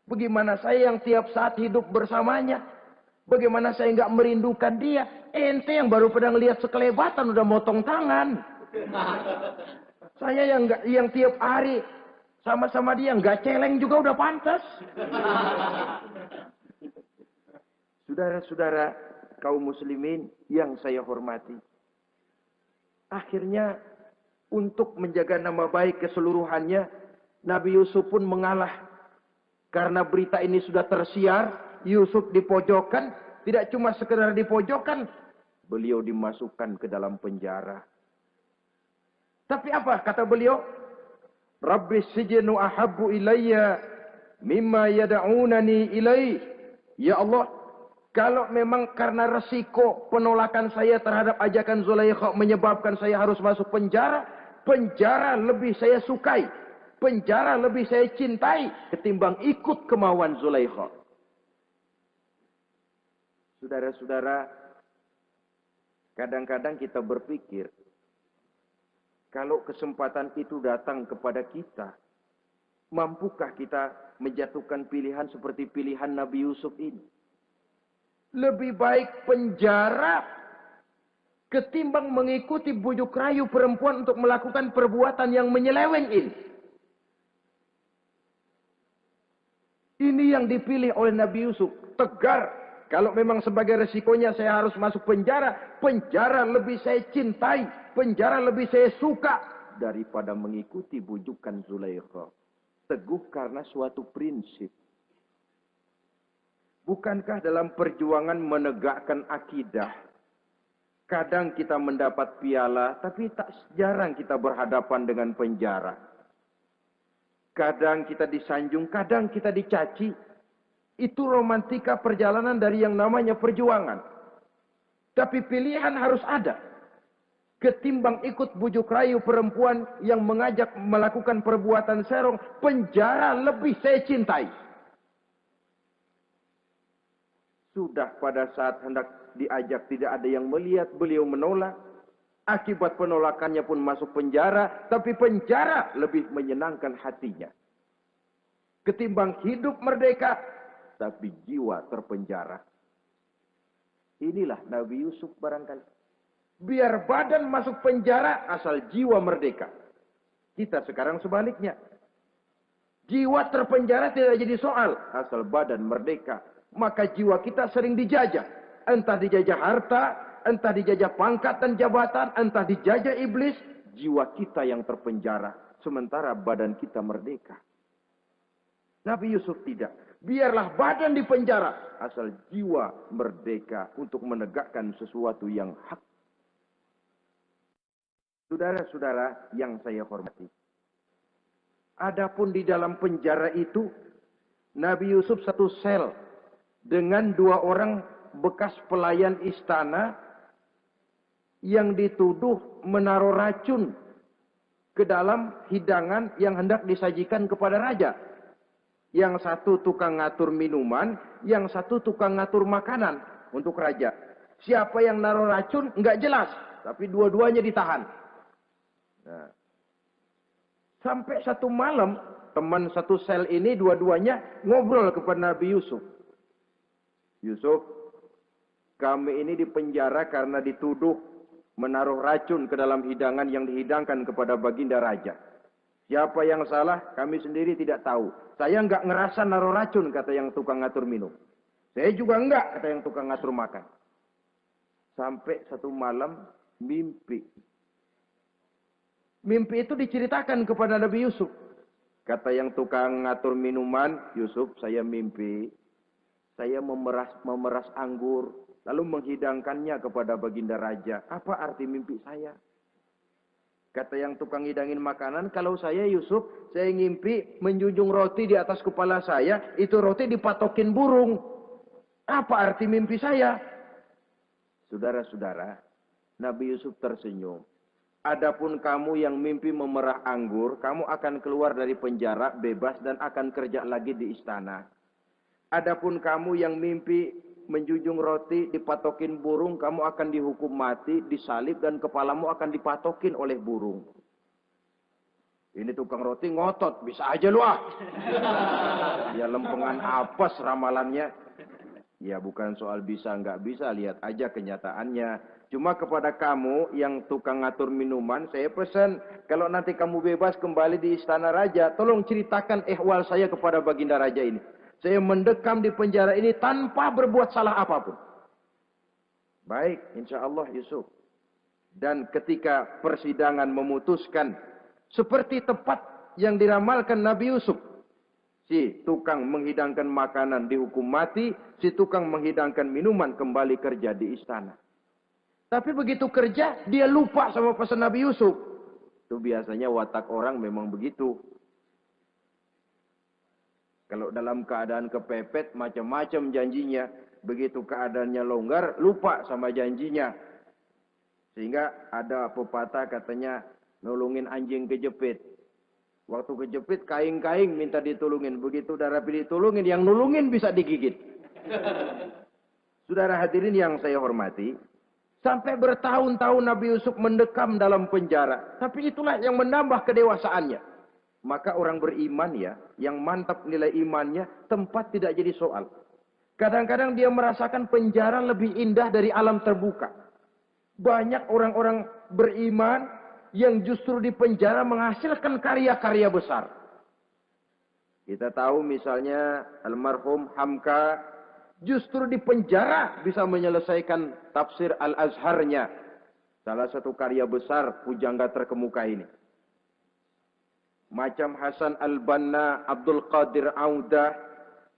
Bagaimana saya yang tiap saat hidup bersamanya? Bagaimana saya nggak merindukan dia? Ente yang baru pernah melihat sekelebatan udah motong tangan. Saya yang tiap hari sama-sama dia nggak celeng juga udah pantas. Saudara-saudara kaum muslimin yang saya hormati. Akhirnya untuk menjaga nama baik keseluruhannya, Nabi Yusuf pun mengalah. Karena berita ini sudah tersiar, Yusuf dipojokkan, tidak cuma sekedar dipojokkan, beliau dimasukkan ke dalam penjara. Tapi apa kata beliau? Rabbis sijnu ahabbu ilayya mimma yad'unani ilai. Ya Allah, kalau memang karena resiko penolakan saya terhadap ajakan Zulaikha menyebabkan saya harus masuk penjara, penjara lebih saya sukai, penjara lebih saya cintai ketimbang ikut kemauan Zulaikha. Saudara-saudara, kadang-kadang kita berpikir, kalau kesempatan itu datang kepada kita, mampukah kita menjatuhkan pilihan seperti pilihan Nabi Yusuf ini? Lebih baik penjara ketimbang mengikuti bujuk rayu perempuan untuk melakukan perbuatan yang menyeleweng ini. Ini yang dipilih oleh Nabi Yusuf. Tegar. Kalau memang sebagai resikonya saya harus masuk penjara, penjara lebih saya cintai, penjara lebih saya suka daripada mengikuti bujukan Zulaikha. Teguh karena suatu prinsip. Bukankah dalam perjuangan menegakkan akidah, kadang kita mendapat piala, tapi tak jarang kita berhadapan dengan penjara. Kadang kita disanjung, kadang kita dicaci. Itu romantika perjalanan dari yang namanya perjuangan. Tapi pilihan harus ada. Ketimbang ikut bujuk rayu perempuan yang mengajak melakukan perbuatan serong, penjara lebih saya cintai. Sudah pada saat hendak diajak tidak ada yang melihat, beliau menolak. Akibat penolakannya pun masuk penjara, tapi penjara lebih menyenangkan hatinya. Ketimbang hidup merdeka, tapi jiwa terpenjara. Inilah Nabi Yusuf barangkali. Biar badan masuk penjara, asal jiwa merdeka. Kita sekarang sebaliknya. Jiwa terpenjara tidak jadi soal, asal badan merdeka. Maka jiwa kita sering dijajah. Entah dijajah harta, entah dijajah pangkat dan jabatan, entah dijajah iblis, jiwa kita yang terpenjara, sementara badan kita merdeka. Nabi Yusuf tidak. Biarlah badan di penjara, asal jiwa merdeka untuk menegakkan sesuatu yang hak. Saudara-saudara yang saya hormati. Adapun di dalam penjara itu, Nabi Yusuf satu sel dengan 2 orang bekas pelayan istana yang dituduh menaruh racun ke dalam hidangan yang hendak disajikan kepada raja. Yang satu tukang ngatur minuman, yang satu tukang ngatur makanan untuk raja. Siapa yang naruh racun nggak jelas, tapi dua-duanya ditahan. Nah, sampai satu malam teman satu sel ini dua-duanya ngobrol kepada Nabi Yusuf. Yusuf, kami ini dipenjara karena dituduh menaruh racun ke dalam hidangan yang dihidangkan kepada baginda raja. Siapa yang salah, kami sendiri tidak tahu. Saya enggak ngerasa naruh racun, kata yang tukang ngatur minum. Saya juga enggak, kata yang tukang ngatur makan. Sampai satu malam, mimpi. Mimpi itu diceritakan kepada Nabi Yusuf. Kata yang tukang ngatur minuman, Yusuf, saya mimpi. Saya memeras anggur, lalu menghidangkannya kepada baginda raja. Apa arti mimpi saya? Kata yang tukang hidangin makanan, kalau saya Yusuf, saya ngimpi menjunjung roti di atas kepala saya, itu roti dipatokin burung. Apa arti mimpi saya? Saudara-saudara, Nabi Yusuf tersenyum. Adapun kamu yang mimpi memerah anggur, kamu akan keluar dari penjara bebas dan akan kerja lagi di istana. Adapun kamu yang mimpi menjunjung roti dipatokin burung, kamu akan dihukum mati, disalib dan kepalamu akan dipatokin oleh burung. Ini tukang roti ngotot, bisa aja lu ah. Ya lempengan apes ramalannya. Ya bukan soal bisa nggak bisa, lihat aja kenyataannya. Cuma kepada kamu yang tukang ngatur minuman, saya pesan kalau nanti kamu bebas kembali di istana raja, tolong ceritakan ihwal saya kepada baginda raja ini. Saya mendekam di penjara ini tanpa berbuat salah apapun. Baik, insya Allah Yusuf. Dan ketika persidangan memutuskan, seperti tepat yang diramalkan Nabi Yusuf. Si tukang menghidangkan makanan dihukum mati, si tukang menghidangkan minuman kembali kerja di istana. Tapi begitu kerja, dia lupa sama pesan Nabi Yusuf. Itu biasanya watak orang memang begitu. Kalau dalam keadaan kepepet, macam-macam janjinya. Begitu keadaannya longgar, lupa sama janjinya. Sehingga ada pepatah katanya, nolongin anjing kejepit. Waktu kejepit, kaing-kaing minta ditulungin. Begitu udah rapi ditulungin, yang nulungin bisa digigit. Saudara hadirin yang saya hormati, sampai bertahun-tahun Nabi Yusuf mendekam dalam penjara. Tapi itulah yang menambah kedewasaannya. Maka orang beriman ya, yang mantap nilai imannya, tempat tidak jadi soal. Kadang-kadang dia merasakan penjara lebih indah dari alam terbuka. Banyak orang-orang beriman yang justru di penjara menghasilkan karya-karya besar. Kita tahu misalnya almarhum Hamka justru di penjara bisa menyelesaikan tafsir Al-Azharnya. Salah satu karya besar pujangga terkemuka ini. Macam Hasan Al-Banna, Abdul Qadir Audah,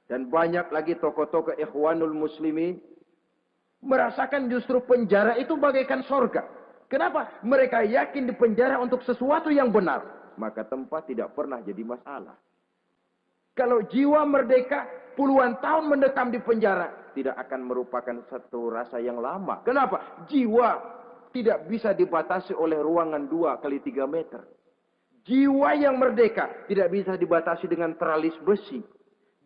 dan banyak lagi tokoh-tokoh Ikhwanul Muslimin merasakan justru penjara itu bagaikan sorga. Kenapa? Mereka yakin di penjara untuk sesuatu yang benar. maka tempat tidak pernah jadi masalah. Kalau jiwa merdeka, puluhan tahun mendekam di penjara, tidak akan merupakan satu rasa yang lama. Kenapa? Jiwa tidak bisa dibatasi oleh ruangan 2x3 meter. Jiwa yang merdeka tidak bisa dibatasi dengan teralis besi.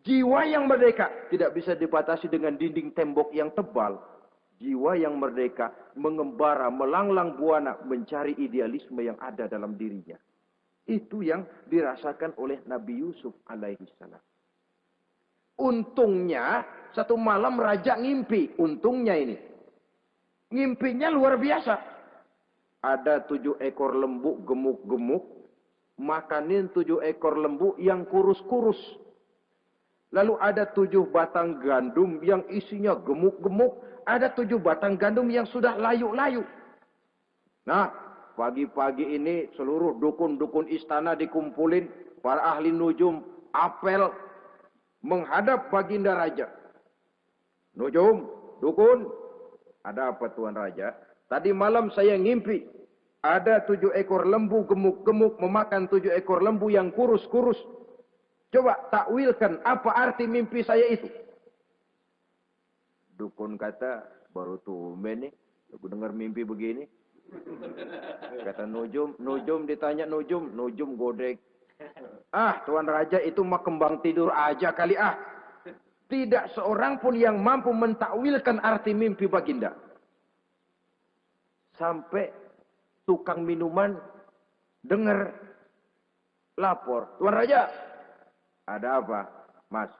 Jiwa yang merdeka tidak bisa dibatasi dengan dinding tembok yang tebal. Jiwa yang merdeka mengembara, melanglang buana, mencari idealisme yang ada dalam dirinya. Itu yang dirasakan oleh Nabi Yusuf alaihi salam. Untungnya, satu malam raja ngimpi. Untungnya ini. Ngimpinya luar biasa. Ada 7 ekor lembu gemuk-gemuk. Makanin 7 ekor lembu yang kurus-kurus. Lalu ada 7 batang gandum yang isinya gemuk-gemuk. Ada 7 batang gandum yang sudah layu-layu. Nah, pagi-pagi ini seluruh dukun-dukun istana dikumpulin. Para ahli nujum apel menghadap baginda raja. Nujum, dukun, ada apa Tuan Raja? Tadi malam saya ngimpi. Ada 7 ekor lembu gemuk-gemuk memakan 7 ekor lembu yang kurus-kurus. Coba takwilkan apa arti mimpi saya itu. Dukun kata, baru tumben nih, aku dengar mimpi begini. Kata Nujum ditanya Nujum godek. Ah, Tuan Raja itu mah kembang tidur aja kali ah. Tidak seorang pun yang mampu mentakwilkan arti mimpi baginda. Sampai tukang minuman dengar lapor. Tuan Raja, ada apa, Mas?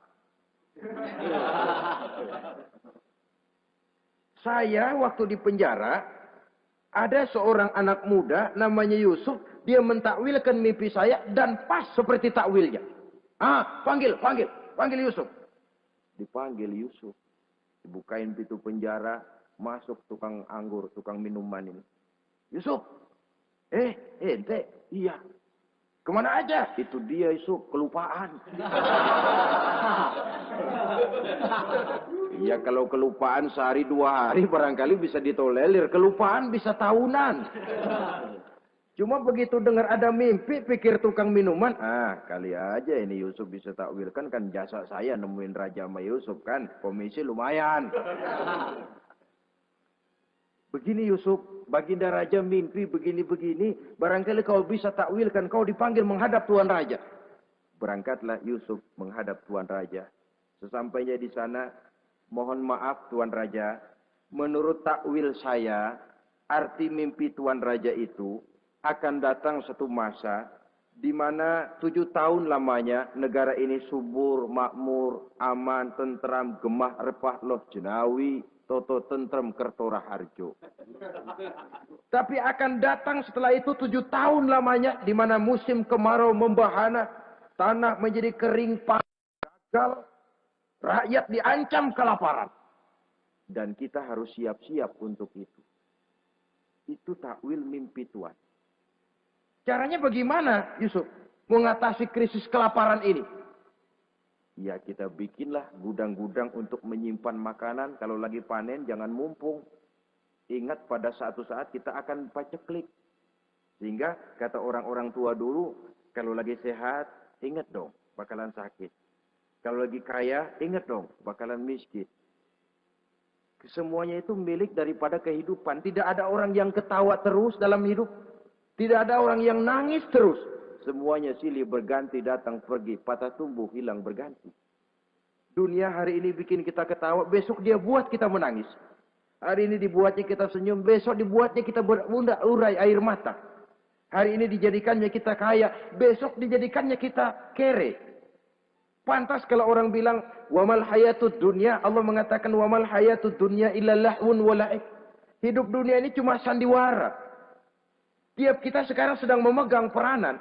Saya waktu di penjara, ada seorang anak muda namanya Yusuf. Dia mentakwilkan mimpi saya dan pas seperti takwilnya. Ah, panggil Yusuf. Dipanggil Yusuf. Dibukain pintu penjara, masuk tukang anggur, tukang minuman ini. Yusuf, ente, iya. Kemana aja? Itu dia Yusuf, kelupaan. Ya kalau kelupaan sehari 2 hari barangkali bisa ditolerir. Kelupaan bisa tahunan. Cuma begitu dengar ada mimpi, pikir tukang minuman. Ah, kali aja ini Yusuf bisa takwilkan, kan jasa saya nemuin Raja sama Yusuf kan. Komisi lumayan. Begini Yusuf, baginda Raja mimpi begini-begini. Barangkali kau bisa takwilkan, kau dipanggil menghadap Tuan Raja. Berangkatlah Yusuf menghadap Tuan Raja. Sesampainya di sana, mohon maaf Tuan Raja. Menurut takwil saya, arti mimpi Tuan Raja itu akan datang satu masa di mana 7 tahun lamanya negara ini subur, makmur, aman, tentram, gemah, repah, loh jenawi, toto tentrem, kertora harjo. Tapi akan datang setelah itu 7 tahun lamanya di mana musim kemarau membahana, tanah menjadi kering, gagal, rakyat diancam kelaparan. Dan kita harus siap-siap untuk itu. Itu takwil mimpi Tuhan. Caranya bagaimana Yusuf mengatasi krisis kelaparan ini? Ya kita bikinlah gudang-gudang untuk menyimpan makanan. Kalau lagi panen jangan mumpung. Ingat pada suatu saat kita akan paceklik. Sehingga kata orang-orang tua dulu, kalau lagi sehat, ingat dong bakalan sakit. Kalau lagi kaya, ingat dong bakalan miskin. Semuanya itu milik daripada kehidupan. Tidak ada orang yang ketawa terus dalam hidup. Tidak ada orang yang nangis terus. Semuanya silih berganti, datang pergi, patah tumbuh, hilang berganti. Dunia hari ini bikin kita ketawa, besok dia buat kita menangis. Hari ini dibuatnya kita senyum, besok dibuatnya kita berurai air mata. Hari ini dijadikannya kita kaya, besok dijadikannya kita kere. Pantas kalau orang bilang, wamal hayatud dunya, Allah mengatakan wamal hayatud dunya illa lahun wa la'ib. Hidup dunia ini cuma sandiwara. Tiap kita sekarang sedang memegang peranan.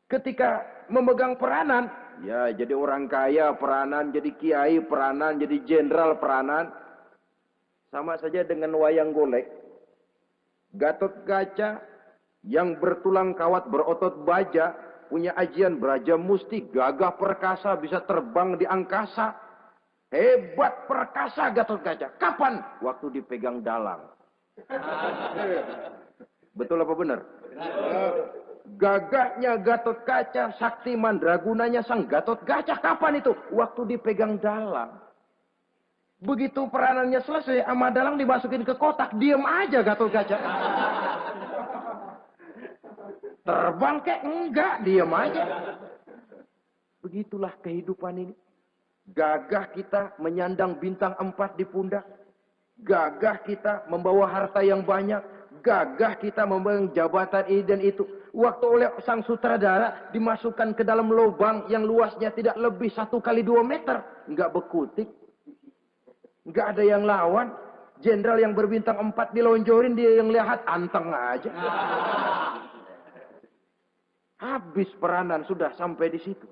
Ketika memegang peranan, ya jadi orang kaya peranan, jadi kiai peranan, jadi jenderal peranan. Sama saja dengan wayang golek. Gatot Kaca yang bertulang kawat berotot baja, punya ajian Braja Musti, gagah perkasa, bisa terbang di angkasa. Hebat perkasa Gatot Kaca. Kapan? Waktu dipegang dalang. Betul apa benar? Gagahnya Gatot Kaca, sakti mandragunanya sang Gatot Kaca. Kapan itu? Waktu dipegang dalang. Begitu peranannya selesai, sama dalang dimasukin ke kotak, diem aja Gatot Kaca. Terbang kek? Enggak, diem aja. Begitulah kehidupan ini. Gagah kita menyandang bintang 4 di pundak. Gagah kita membawa harta yang banyak. Gagah kita membawa jabatan ini dan itu. Waktu oleh sang sutradara dimasukkan ke dalam lubang yang luasnya tidak lebih 1 kali 2 meter. Enggak bekutik. Enggak ada yang lawan. Jenderal yang berbintang 4 dilonjorin, dia yang lihat anteng aja. Habis peranan sudah sampai di situ.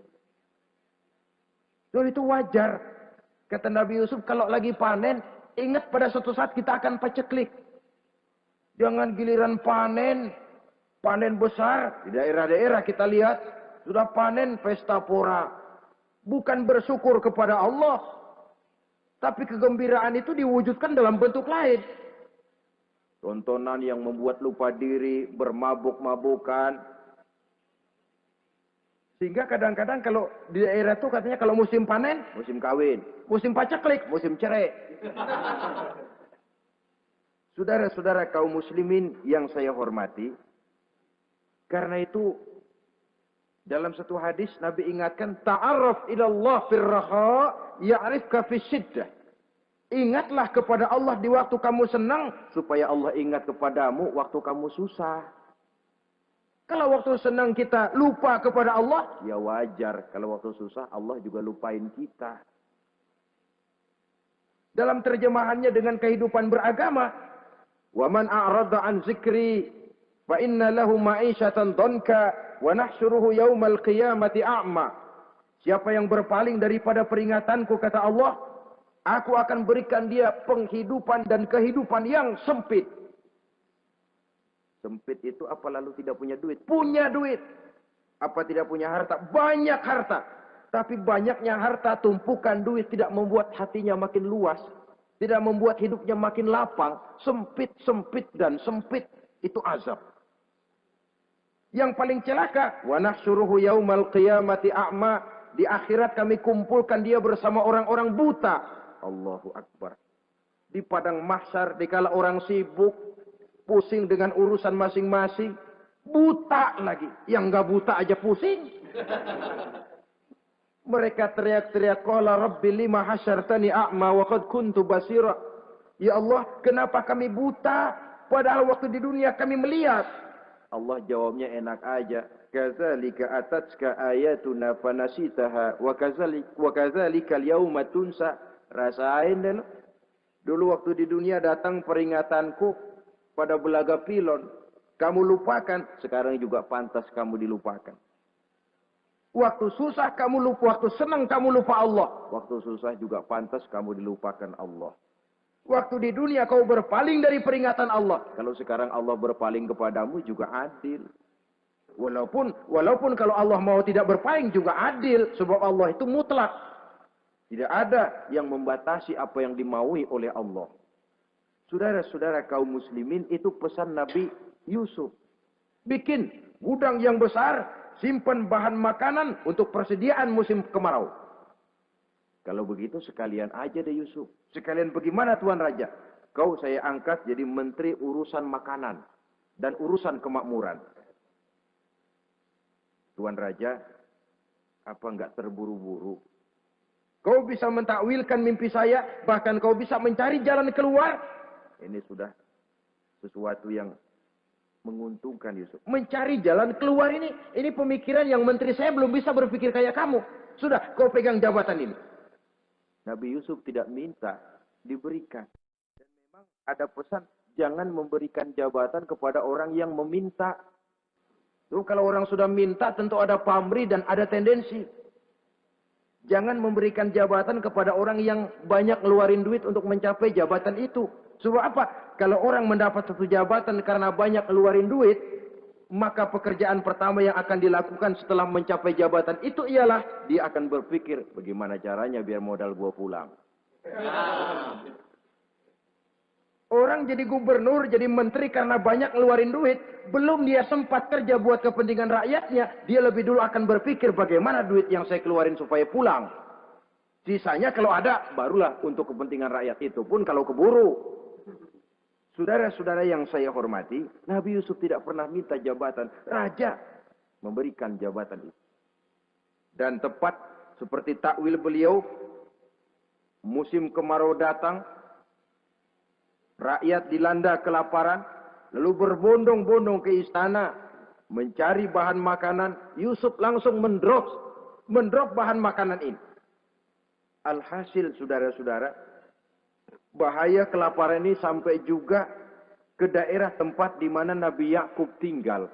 Dan itu wajar. Kata Nabi Yusuf, kalau lagi panen, ingat pada suatu saat kita akan paceklik. Jangan giliran panen besar. Di daerah-daerah kita lihat, sudah panen pesta pora. Bukan bersyukur kepada Allah. Tapi kegembiraan itu diwujudkan dalam bentuk lain. Tontonan yang membuat lupa diri, bermabuk-mabukan. Sehingga kadang-kadang kalau di daerah itu katanya kalau musim panen, musim kawin. Musim paceklik, musim cerai. Saudara-saudara kaum muslimin yang saya hormati. Karena itu dalam satu hadis Nabi ingatkan, ta'arraf ilallah firraha ya'rifka fisyiddah. Ingatlah kepada Allah di waktu kamu senang, supaya Allah ingat kepadamu waktu kamu susah. Kalau waktu senang kita lupa kepada Allah, ya wajar. Kalau waktu susah, Allah juga lupain kita. Dalam terjemahannya dengan kehidupan beragama, وَمَنْ أَعْرَضَ عَنْ ذِكْرِي فَإِنَّ لَهُ مَعِيشَةً ضَنْكَ وَنَحْشُرُهُ يَوْمَ الْقِيَامَةِ أَعْمَى. Siapa yang berpaling daripada peringatanku, kata Allah, aku akan berikan dia penghidupan dan kehidupan yang sempit. Sempit itu apa lalu tidak punya duit? Punya duit. Apa tidak punya harta? Banyak harta. Tapi banyaknya harta, tumpukan duit tidak membuat hatinya makin luas. Tidak membuat hidupnya makin lapang. Sempit, sempit, dan sempit. Itu azab. Yang paling celaka. Wa nahsyuruhu yaumal qiyamati a'ma. Di akhirat kami kumpulkan dia bersama orang-orang buta. Allahu Akbar. Di padang mahsyar, dikala orang sibuk, pusing dengan urusan masing-masing, buta lagi. Yang enggak buta aja pusing. Mereka teriak-teriak, qala rabbi lima hasyartani a'ma wa qad kuntu basira. Ya Allah, kenapa kami buta padahal waktu di dunia kami melihat? Allah jawabnya enak aja. Kadzalika atatska ayatuna fanasitaha wa kadzalika al-yauma tunsa. Rasain deh. Dulu waktu di dunia datang peringatanku pada belaga pilon, kamu lupakan, sekarang juga pantas kamu dilupakan. Waktu susah kamu lupa, waktu senang kamu lupa Allah. Waktu susah juga pantas kamu dilupakan Allah. Waktu di dunia kau berpaling dari peringatan Allah. Kalau sekarang Allah berpaling kepadamu juga adil. Walaupun kalau Allah mau tidak berpaling juga adil. Sebab Allah itu mutlak. Tidak ada yang membatasi apa yang dimaui oleh Allah. Saudara-saudara kaum muslimin, itu pesan Nabi Yusuf. Bikin gudang yang besar, simpan bahan makanan untuk persediaan musim kemarau. Kalau begitu sekalian aja deh Yusuf. Sekalian bagaimana Tuan Raja? Kau saya angkat jadi menteri urusan makanan dan urusan kemakmuran. Tuan Raja, apa enggak terburu-buru? Kau bisa mentakwilkan mimpi saya, bahkan kau bisa mencari jalan keluar. Ini sudah sesuatu yang menguntungkan Yusuf. Mencari jalan keluar ini pemikiran yang menteri saya belum bisa berpikir kayak kamu. Sudah, kau pegang jabatan ini. Nabi Yusuf tidak minta, diberikan. Dan memang ada pesan, jangan memberikan jabatan kepada orang yang meminta. Tuh, kalau orang sudah minta tentu ada pamrih dan ada tendensi. Jangan memberikan jabatan kepada orang yang banyak ngeluarin duit untuk mencapai jabatan itu. Sebab apa? Kalau orang mendapat satu jabatan karena banyak ngeluarin duit, maka pekerjaan pertama yang akan dilakukan setelah mencapai jabatan itu ialah dia akan berpikir bagaimana caranya biar modal gua pulang. Orang jadi gubernur, jadi menteri karena banyak ngeluarin duit. Belum dia sempat kerja buat kepentingan rakyatnya. Dia lebih dulu akan berpikir bagaimana duit yang saya keluarin supaya pulang. Sisanya kalau ada, barulah untuk kepentingan rakyat. Itu pun kalau keburu. Saudara-saudara yang saya hormati, Nabi Yusuf tidak pernah minta jabatan. Raja memberikan jabatan itu. Dan tepat seperti takwil beliau, musim kemarau datang, rakyat dilanda kelaparan, lalu berbondong-bondong ke istana mencari bahan makanan. Yusuf langsung mendrop bahan makanan ini. Alhasil saudara-saudara, bahaya kelaparan ini sampai juga ke daerah tempat di mana Nabi Yakub tinggal.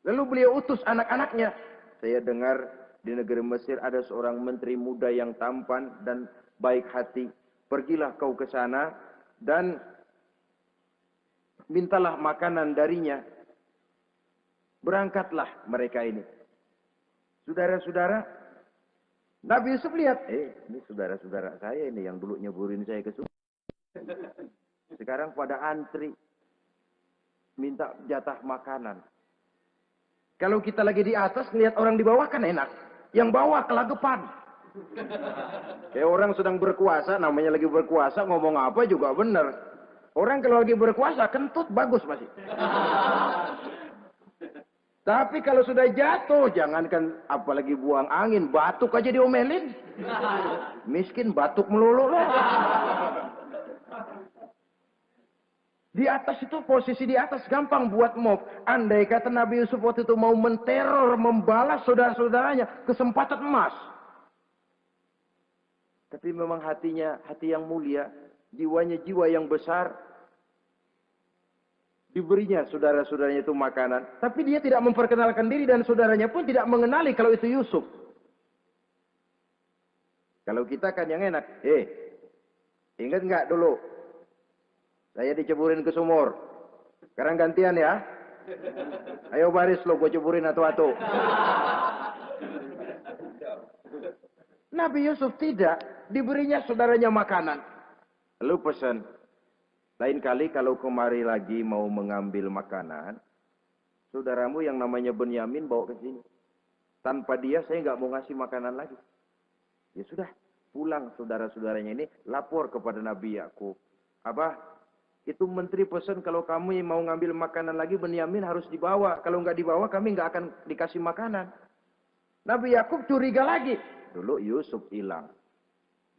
Lalu beliau utus anak-anaknya. Saya dengar di negeri Mesir ada seorang menteri muda yang tampan dan baik hati. Pergilah kau ke sana dan mintalah makanan darinya. Berangkatlah mereka ini. Saudara-saudara, Nabi Yusuf lihat, ini saudara-saudara saya ini yang dulu nyeburin saya ke sungai. Sekarang pada antri minta jatah makanan. Kalau kita lagi di atas lihat orang di bawah kan enak. Yang bawah kelagapan. Kayak orang sedang berkuasa, namanya lagi berkuasa, ngomong apa juga benar. Orang kalau lagi berkuasa, kentut bagus masih. Tapi kalau sudah jatuh, jangankan apalagi buang angin, batuk aja diomelin. Miskin batuk melulu lah. Di atas itu, posisi di atas gampang buat mob. Andai kata Nabi Yusuf waktu itu mau menteror, membalas saudara-saudaranya, kesempatan emas. Tapi memang hatinya, hati yang mulia, jiwanya jiwa yang besar. Diberinya saudara-saudaranya itu makanan. Tapi dia tidak memperkenalkan diri dan saudaranya pun tidak mengenali kalau itu Yusuf. Kalau kita kan yang enak. Ingat nggak dulu? Saya diceburin ke sumur. Sekarang gantian ya. Ayo baris lo, gue ceburin atu-atu. Nabi Yusuf tidak. Diberinya saudaranya makanan. Lalu pesan. Lain kali kalau kemari lagi mau mengambil makanan, saudaramu yang namanya Benyamin bawa ke sini. Tanpa dia saya nggak mau ngasih makanan lagi. Ya sudah, pulang saudara-saudaranya ini lapor kepada Nabi Yakub. Abah, itu menteri pesan kalau kamu mau ngambil makanan lagi Benyamin harus dibawa. Kalau nggak dibawa kami nggak akan dikasih makanan. Nabi Yakub curiga lagi. Dulu Yusuf hilang.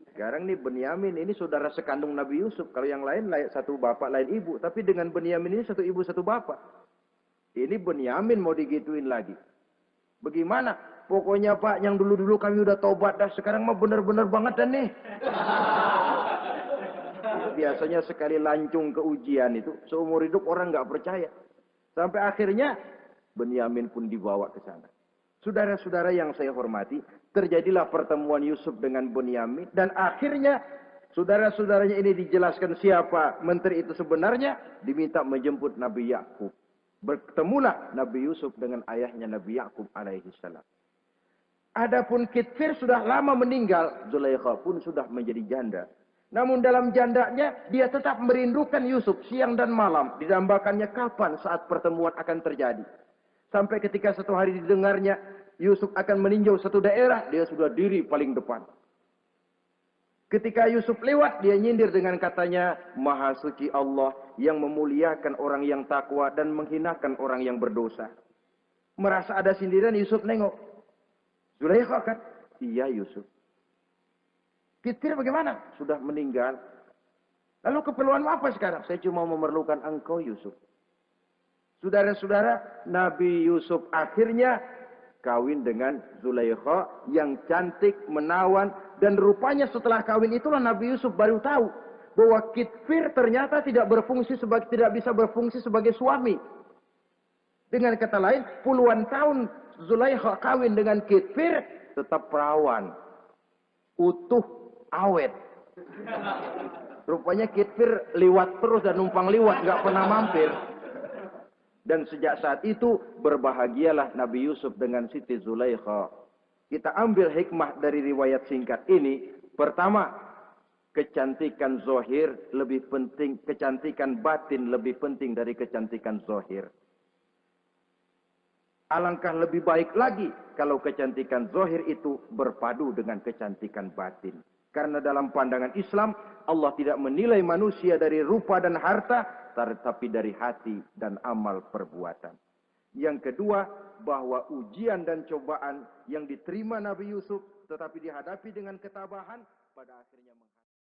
Sekarang nih Benyamin ini saudara sekandung Nabi Yusuf. Kalau yang lain satu bapak lain ibu. Tapi dengan Benyamin ini satu ibu satu bapak. Ini Benyamin mau digituin lagi. Bagaimana? Pokoknya Pak yang dulu-dulu kami udah tobat dah. Sekarang mah bener-bener banget dan nih. Biasanya sekali lancung ke ujian itu, seumur hidup orang nggak percaya. Sampai akhirnya, Benyamin pun dibawa ke sana. Saudara-saudara yang saya hormati, terjadilah pertemuan Yusuf dengan Benyamin. Dan akhirnya, saudara-saudaranya ini dijelaskan siapa menteri itu sebenarnya, diminta menjemput Nabi Yakub. Bertemulah Nabi Yusuf dengan ayahnya Nabi Yakub alaihi salam. Adapun Kitfir sudah lama meninggal, Zulaikha pun sudah menjadi janda. Namun dalam jandanya, dia tetap merindukan Yusuf siang dan malam. Didambakannya kapan saat pertemuan akan terjadi. Sampai ketika satu hari didengarnya, Yusuf akan meninjau satu daerah, dia sudah diri paling depan. Ketika Yusuf lewat, dia nyindir dengan katanya, Maha Suci Allah yang memuliakan orang yang takwa dan menghinakan orang yang berdosa. Merasa ada sindiran, Yusuf nengok. Zulaikha kan? Iya Yusuf. Kitfir bagaimana? Sudah meninggal. Lalu keperluanmu apa sekarang? Saya cuma memerlukan engkau Yusuf. Saudara-saudara, Nabi Yusuf akhirnya kawin dengan Zulaikha yang cantik, menawan. Dan rupanya setelah kawin itulah Nabi Yusuf baru tahu bahwa Kitfir ternyata tidak bisa berfungsi sebagai suami. Dengan kata lain, puluhan tahun Zulaikha kawin dengan Kitfir tetap perawan. Utuh. Awet. Rupanya Kitfir liwat terus dan numpang liwat, nggak pernah mampir. Dan sejak saat itu berbahagialah Nabi Yusuf dengan Siti Zulaikha. Kita ambil hikmah dari riwayat singkat ini. Pertama, kecantikan zohir lebih penting, kecantikan batin lebih penting dari kecantikan zohir. Alangkah lebih baik lagi kalau kecantikan zohir itu berpadu dengan kecantikan batin. Karena dalam pandangan Islam, Allah tidak menilai manusia dari rupa dan harta, tetapi dari hati dan amal perbuatan. Yang kedua, bahwa ujian dan cobaan yang diterima Nabi Yusuf, tetapi dihadapi dengan ketabahan, pada akhirnya